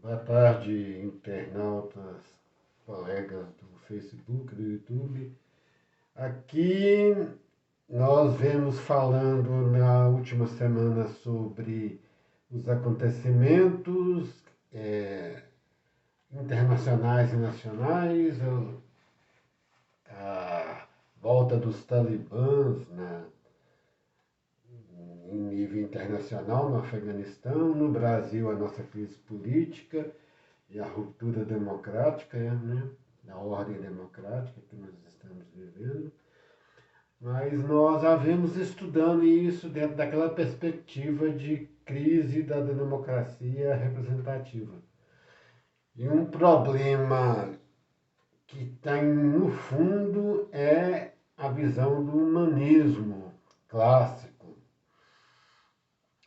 Boa tarde, internautas, colegas do Facebook, do YouTube. Aqui nós vemos falando na última semana sobre os acontecimentos internacionais e nacionais, a volta dos talibãs em nível internacional no Afeganistão, no Brasil a nossa crise política e a ruptura democrática, né, da ordem democrática que nós estamos vivendo. Mas nós já vemos estudando isso dentro daquela perspectiva de crise da democracia representativa. E um problema que está no fundo é a visão do humanismo clássico,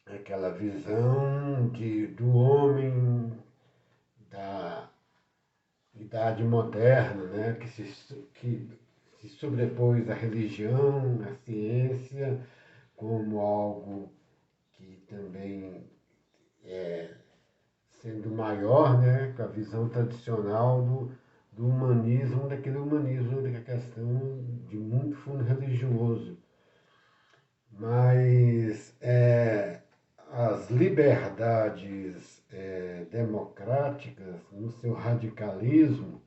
aquela visão do homem da idade moderna, né, que se sobrepôs à religião, à ciência, como algo que também sendo maior, né, com a visão tradicional do humanismo, daquele humanismo, da questão de muito fundo religioso. Mas as liberdades democráticas, no seu radicalismo,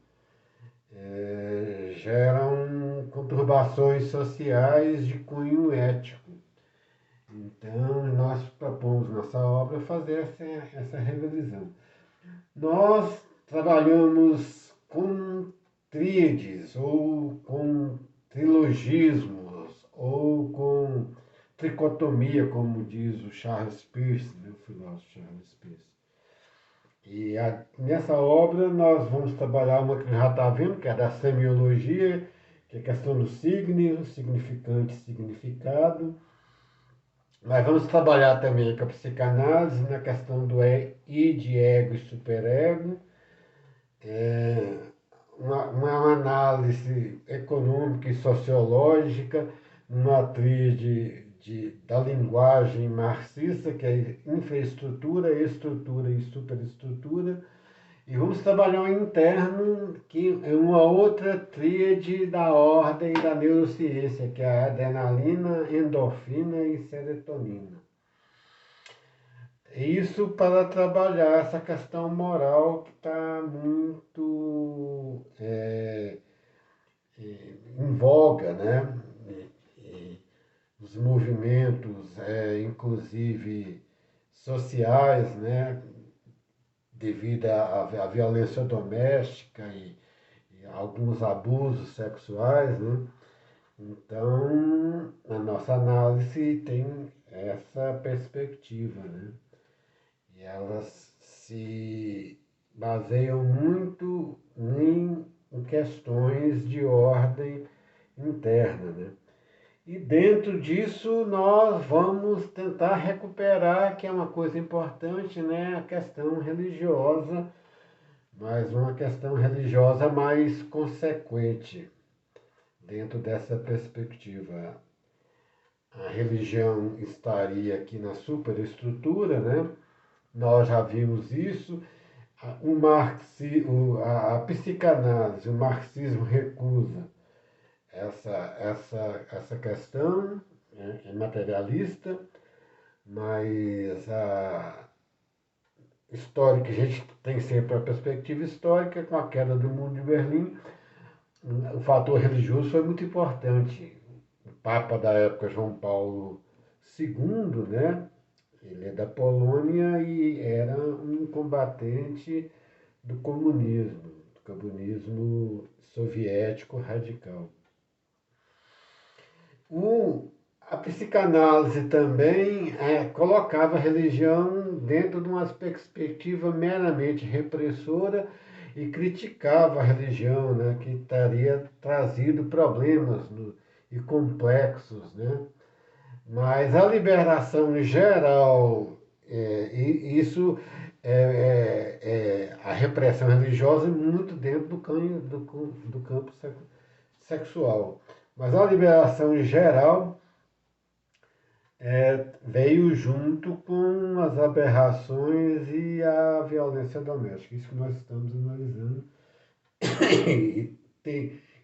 geram conturbações sociais de cunho ético. Então, nós propomos nossa obra fazer essa revisão. Nós trabalhamos com tríades, ou com trilogismos, ou com tricotomia, como diz o Charles Peirce, né, o filósofo Charles Peirce. E nessa obra nós vamos trabalhar uma que já está vendo, que é da semiologia, que é a questão do signo, significante e significado. Mas vamos trabalhar também com a psicanálise na questão do id, ego e superego. Uma análise econômica e sociológica, uma tríade da linguagem marxista, que é infraestrutura, estrutura e superestrutura. E vamos trabalhar um interno, que é uma outra tríade da ordem da neurociência, que é a adrenalina, endorfina e serotonina. Isso para trabalhar essa questão moral que está muito em voga, né? Os movimentos, inclusive sociais, né? Devido à violência doméstica e alguns abusos sexuais, né? Então, a nossa análise tem essa perspectiva, né? E elas se baseiam muito em questões de ordem interna, né? E dentro disso nós vamos tentar recuperar, que é uma coisa importante, né, a questão religiosa, mas uma questão religiosa mais consequente dentro dessa perspectiva. A religião estaria aqui na superestrutura, né? Nós já vimos isso. A psicanálise, o marxismo recusa essa questão, né, é materialista, mas a histórica, a gente tem sempre a perspectiva histórica, com a queda do muro de Berlim, o fator religioso foi muito importante. O Papa da época, João Paulo II, né, ele é da Polônia e era um combatente do comunismo soviético radical. A psicanálise também colocava a religião dentro de uma perspectiva meramente repressora e criticava a religião, né, que teria trazido problemas e complexos, né? Mas a liberação geral, a repressão religiosa muito dentro do campo sexual. Mas a liberação geral veio junto com são as aberrações e a violência doméstica. Isso que nós estamos analisando e,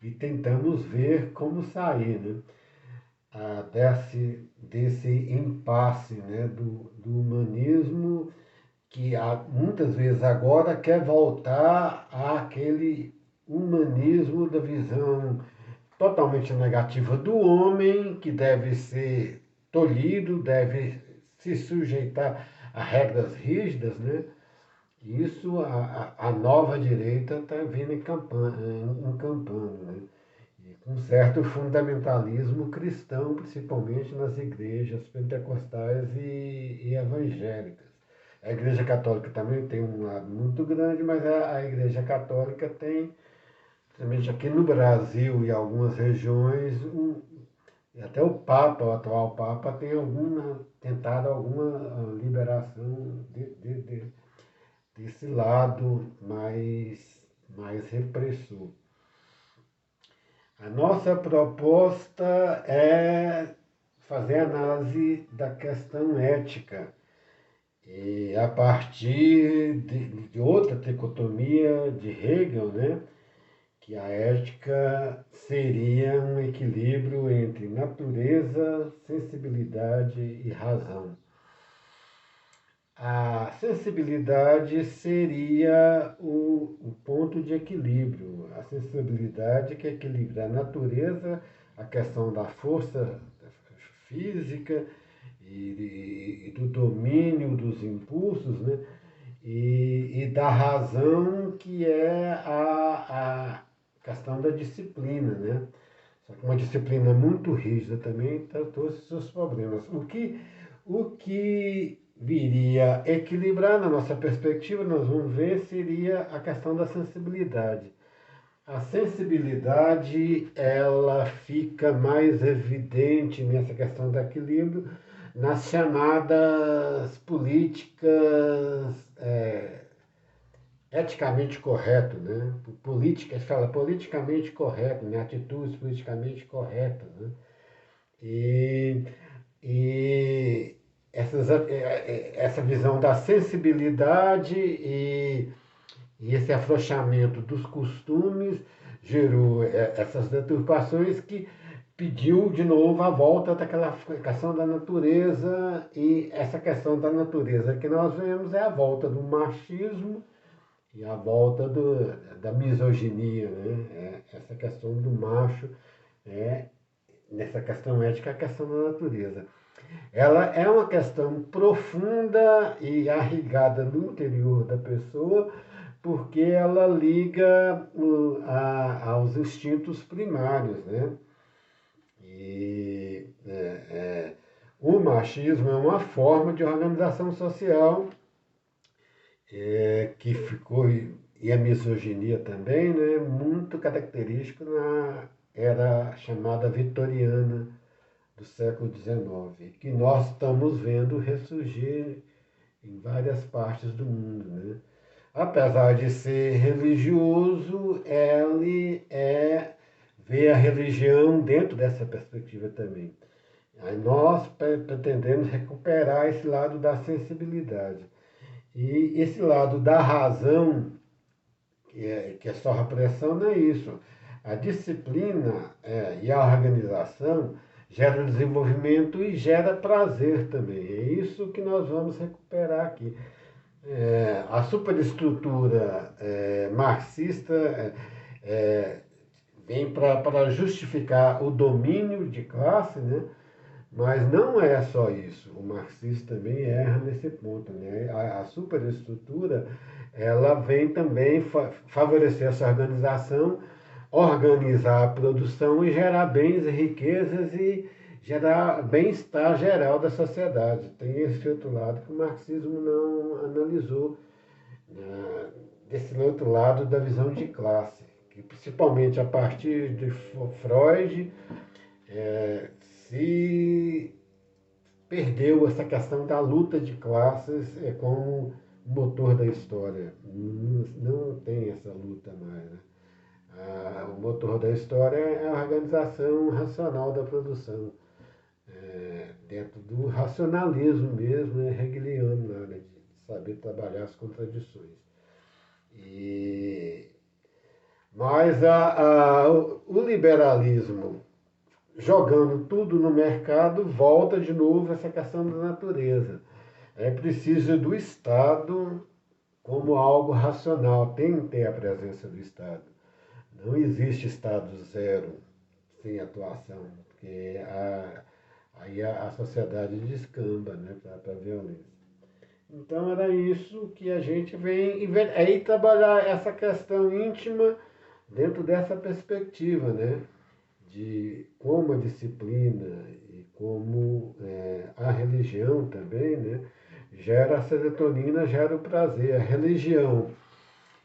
e tentamos ver como sair, né? Desse impasse, né? Do humanismo que muitas vezes agora quer voltar àquele humanismo da visão totalmente negativa do homem, que deve ser tolhido, deve se sujeitar a regras rígidas, né? Isso a nova direita está vindo encampando, né? E com certo fundamentalismo cristão, principalmente nas igrejas pentecostais e evangélicas. A Igreja Católica também tem um lado muito grande, mas a Igreja Católica tem, principalmente aqui no Brasil e algumas regiões, e até o Papa, o atual Papa, tem tentado alguma liberação desse lado mais repressor. A nossa proposta é fazer análise da questão ética, e a partir de outra dicotomia de Hegel, né, que a ética seria um equilíbrio entre natureza, sensibilidade e razão. A sensibilidade seria o ponto de equilíbrio. A sensibilidade que equilibra a natureza, a questão da força física e do domínio dos impulsos, né? E da razão, que é a questão da disciplina, né? Só que uma disciplina muito rígida também trouxe seus problemas. O que viria equilibrar, na nossa perspectiva, nós vamos ver, seria a questão da sensibilidade. A sensibilidade, ela fica mais evidente nessa questão do equilíbrio nas chamadas políticas eticamente correto, né? Política, se fala politicamente correto, né? Atitudes politicamente corretas, né? E, e essa visão da sensibilidade e esse afrouxamento dos costumes gerou essas deturpações que pediu de novo a volta daquela questão da natureza, e essa questão da natureza que nós vemos é a volta do machismo e a volta da misoginia, né? Essa questão do macho, nessa questão ética, a questão da natureza. Ela é uma questão profunda e arraigada no interior da pessoa, porque ela liga aos instintos primários, né? E o machismo é uma forma de organização social que ficou, e a misoginia também, né, muito característico na era chamada vitoriana do século XIX, que nós estamos vendo ressurgir em várias partes do mundo, né? Apesar de ser religioso, ele vê a religião dentro dessa perspectiva também. Aí nós pretendemos recuperar esse lado da sensibilidade. E esse lado da razão, que é só repressão, não é isso. A disciplina e a organização gera desenvolvimento e gera prazer também. É isso que nós vamos recuperar aqui. A superestrutura marxista vem para justificar o domínio de classe, né? Mas não é só isso. O marxismo também erra nesse ponto, né? A superestrutura, ela vem também favorecer essa organização, organizar a produção e gerar bens e riquezas e gerar bem-estar geral da sociedade. Tem esse outro lado que o marxismo não analisou, né? Desse outro lado da visão de classe, que principalmente a partir de Freud se perdeu essa questão da luta de classes como motor da história. Não tem essa luta mais, né? O motor da história é a organização racional da produção, dentro do racionalismo mesmo, hegeliano, saber trabalhar as contradições. Mas o liberalismo, jogando tudo no mercado, volta de novo essa questão da natureza. É preciso do Estado como algo racional, tem que ter a presença do Estado. Não existe Estado zero sem atuação, porque aí a sociedade descamba, né, para a violência. Então era isso que a gente vem aí trabalhar essa questão íntima dentro dessa perspectiva, né? De como a disciplina e como a religião também, né? Gera a serotonina, gera o prazer. A religião,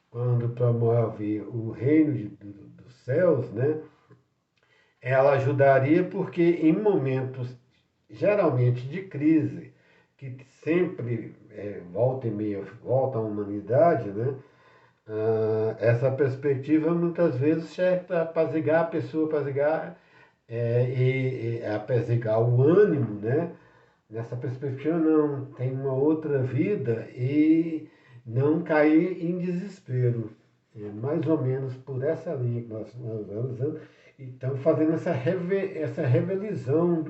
quando promove o reino dos céus, né? Ela ajudaria porque em momentos geralmente de crise, que sempre volta e meia volta à humanidade, né? Essa perspectiva muitas vezes serve para apaziguar a pessoa, e apaziguar o ânimo, né? Nessa perspectiva não, tem uma outra vida e não cair em desespero. É mais ou menos por essa linha que nós vamos usando, e estamos fazendo essa revelisão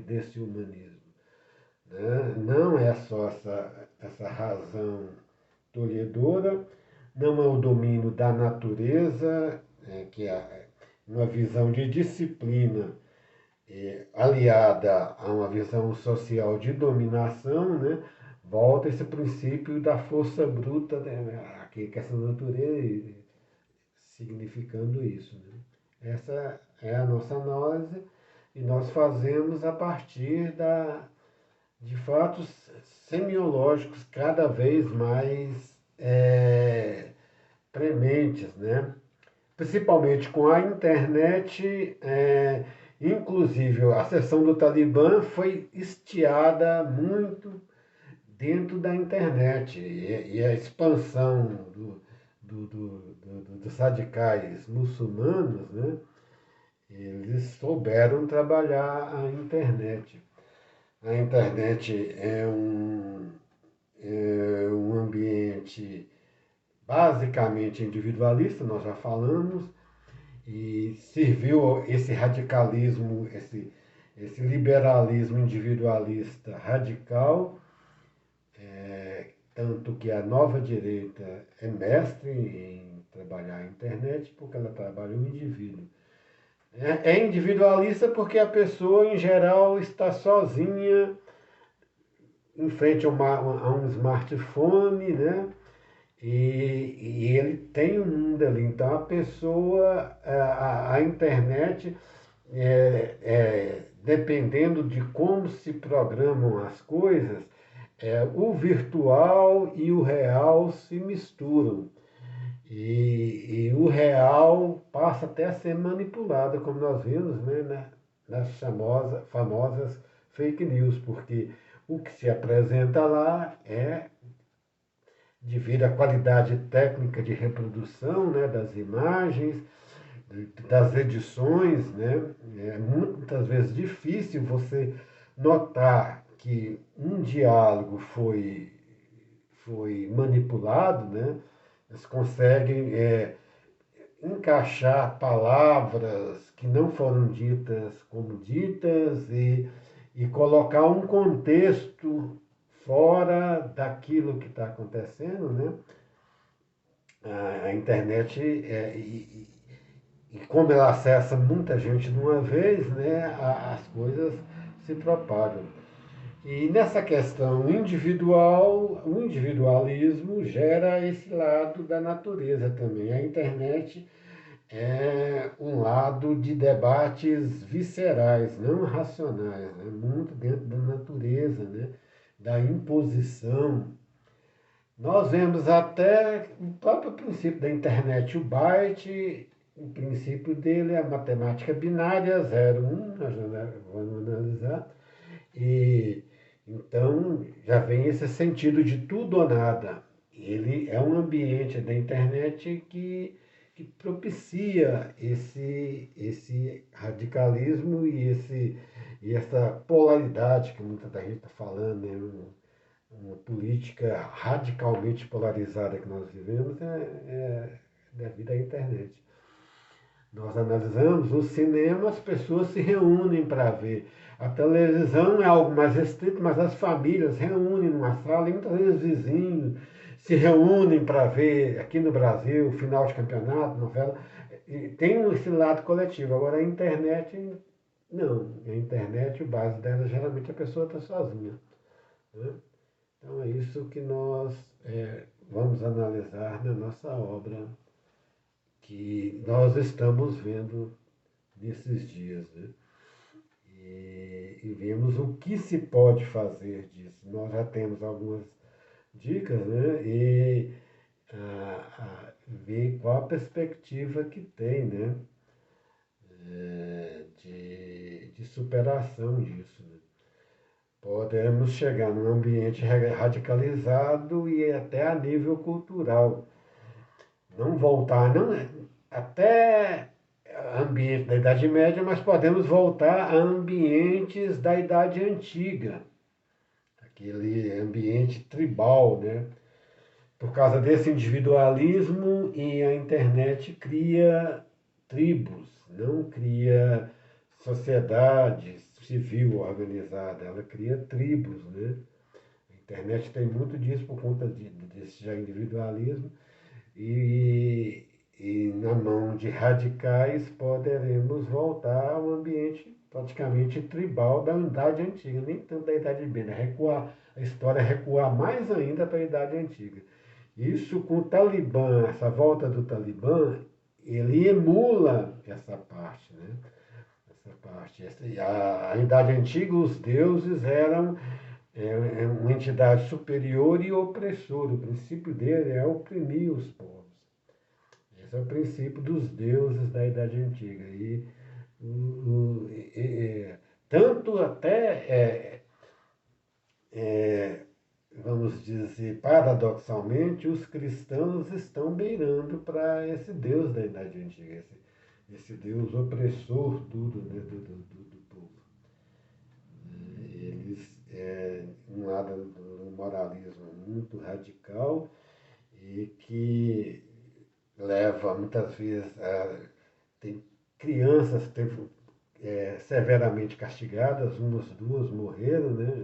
desse humanismo. Né? Não é só essa razão tolhedora, não é o domínio da natureza, que é uma visão de disciplina aliada a uma visão social de dominação, né? Volta esse princípio da força bruta, né? Que é essa natureza significando isso. Né? Essa é a nossa análise e nós fazemos a partir de fatos semiológicos cada vez mais prementes, né? Principalmente com a internet, inclusive a seção do Talibã foi estiada muito dentro da internet e a expansão dos radicais muçulmanos, né? Eles souberam trabalhar a internet. A internet é um ambiente basicamente individualista, nós já falamos, e serviu esse radicalismo, esse liberalismo individualista radical, tanto que a nova direita é mestre em trabalhar a internet, porque ela trabalha o indivíduo. É individualista porque a pessoa, em geral, está sozinha em frente a um smartphone, né? E ele tem um mundo ali. Então a pessoa, a internet, dependendo de como se programam as coisas, o virtual e o real se misturam. E o real passa até a ser manipulado, como nós vimos, né, nas famosas fake news, porque o que se apresenta lá devido à qualidade técnica de reprodução, né, das imagens, das edições, né, é muitas vezes difícil você notar que um diálogo foi manipulado, né? Eles conseguem encaixar palavras que não foram ditas como ditas e colocar um contexto fora daquilo que está acontecendo, né? A internet, e como ela acessa muita gente de uma vez, né? As coisas se propagam. E nessa questão individual, o individualismo gera esse lado da natureza também. A internet é um lado de debates viscerais, não racionais, né? Muito dentro da natureza, né? Da imposição. Nós vemos até o próprio princípio da internet, o byte, o princípio dele é a matemática binária, 0, 1, nós vamos analisar. E então já vem esse sentido de tudo ou nada. Ele é um ambiente da internet que propicia esse radicalismo e essa polaridade que muita gente está falando, né? uma política radicalmente polarizada que nós vivemos é devido à internet. Nós analisamos o cinema, as pessoas se reúnem para ver. A televisão é algo mais restrito, mas as famílias reúnem numa sala e muitas vezes vizinhos se reúnem para ver, aqui no Brasil, final de campeonato, novela. E tem esse lado coletivo. Agora a internet, não. A internet, o base dela, geralmente a pessoa está sozinha. Né? Então é isso que nós vamos analisar na nossa obra que nós estamos vendo nesses dias, né? E vemos o que se pode fazer disso. Nós já temos algumas dicas, né? E ver qual a perspectiva que tem, né? De superação disso. Né? Podemos chegar num ambiente radicalizado e até a nível cultural. Não voltar, não até ambiente da Idade Média, mas podemos voltar a ambientes da Idade Antiga, aquele ambiente tribal, né? Por causa desse individualismo e a internet cria tribos, não cria sociedade civil organizada, ela cria tribos, né? A internet tem muito disso por conta desse já individualismo e, e na mão de radicais poderemos voltar ao ambiente praticamente tribal da Idade Antiga, nem tanto da Idade Média, recuar, a história recuar mais ainda para a Idade Antiga. Isso com o Talibã, essa volta do Talibã, ele emula essa parte, né? Essa parte. A Idade Antiga, os deuses eram uma entidade superior e opressora. O princípio dele é oprimir os povos. Esse é o princípio dos deuses da Idade Antiga. Tanto até, vamos dizer, paradoxalmente, os cristãos estão beirando para esse Deus da Idade Antiga, esse Deus opressor tudo, né, do povo. Eles, um lado do moralismo muito radical e que leva muitas vezes a. Tem crianças severamente castigadas, umas duas morreram, né?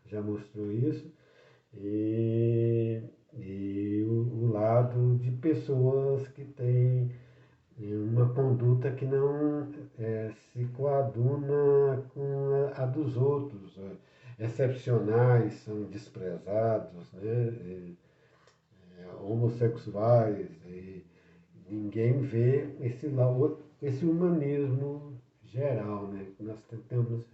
Já mostrou isso. E o lado de pessoas que têm uma conduta que não se coaduna com a dos outros. Excepcionais são desprezados, né? Homossexuais, e ninguém vê esse humanismo geral, né? Que nós tentamos